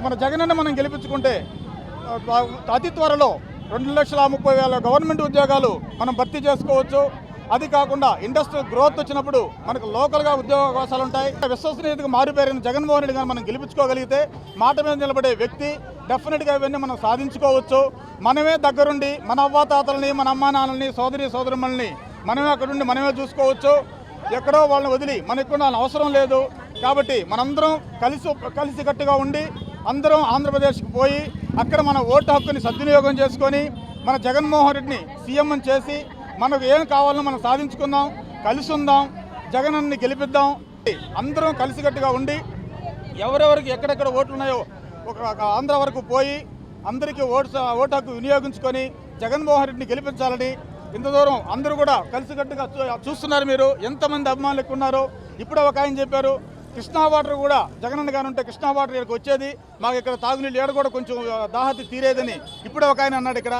మన జగనన్న మనం గెలిపించుకుంటే అతి త్వరలో 2,30,000 గవర్నమెంట్ ఉద్యోగాలు మనం భర్తీ చేసుకోవచ్చు. అది కాకుండా ఇండస్ట్రియల్ గ్రోత్ వచ్చినప్పుడు మనకు లోకల్గా ఉద్యోగ అవకాశాలు ఉంటాయి. విశ్వసనీయతగా మారిపోయిన జగన్మోహన్ రెడ్డి గారు మనం గెలిపించుకోగలిగితే మాట మీద నిలబడే వ్యక్తి డెఫినెట్గా ఇవన్నీ మనం సాధించుకోవచ్చు. మనమే దగ్గరుండి మన అవ్వాతాతలని మన అమ్మానాన్నల్ని సోదరుమల్ని మనమే అక్కడుండి మనమే చూసుకోవచ్చు. ఎక్కడో వాళ్ళని వదిలి మనకు అవసరం లేదు. కాబట్టి మనందరం కలిసికట్టుగా ఉండి అందరం ఆంధ్రప్రదేశ్కి పోయి అక్కడ మన ఓటు హక్కుని సద్వినియోగం చేసుకొని మన జగన్మోహన్ రెడ్డిని సీఎం చేసి మనకు ఏం కావాలో మనం సాధించుకుందాం, కలిసి ఉందాం, జగనన్ని గెలిపిద్దాం. అందరం కలిసికట్టుగా ఉండి ఎవరెవరికి ఎక్కడెక్కడ ఓట్లు ఉన్నాయో ఒక ఆంధ్ర వరకు పోయి అందరికీ ఓటు హక్కు వినియోగించుకొని జగన్మోహన్ రెడ్డిని గెలిపించాలని ఇంత దూరం అందరూ కూడా కలిసికట్టుగా చూస్తున్నారు. మీరు ఎంతమంది అభిమానులు ఎక్కువ ఉన్నారో. ఇప్పుడే ఒక ఆయన చెప్పారు, కృష్ణా వాటర్ కూడా జగనన్న గారు ఉంటే కృష్ణా వాటర్ ఇక్కడికి వచ్చేది, మాకు ఇక్కడ తాగునీళ్ళు ఏడ కూడా కొంచెం దాహతి తీరేదని ఇప్పుడే ఒక ఆయన అన్నాడు. ఇక్కడ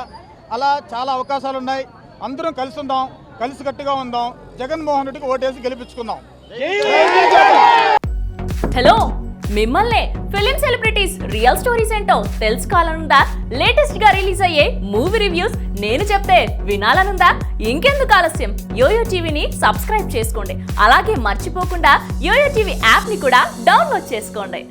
అలా చాలా అవకాశాలు ఉన్నాయి. అందరం కలిసి ఉందాం, కలిసికట్టుగా ఉందాం, జగన్మోహన్ రెడ్డికి ఓటేసి గెలిపించుకుందాం. హలో, మిమ్మల్ని ఫిలిం సెలబ్రిటీస్ రియల్ స్టోరీస్ ఏంటో తెలుసుకోవాలనుందా? లేటెస్ట్ గా రిలీజ్ అయ్యే మూవీ రివ్యూస్ నేను చెప్తే వినాలనుందా? ఇంకెందుకు ఆలస్యం, యోయో టీవీని సబ్స్క్రైబ్ చేసుకోండి. అలాగే మర్చిపోకుండా యోయో టీవీ యాప్ ని కూడా డౌన్లోడ్ చేసుకోండి.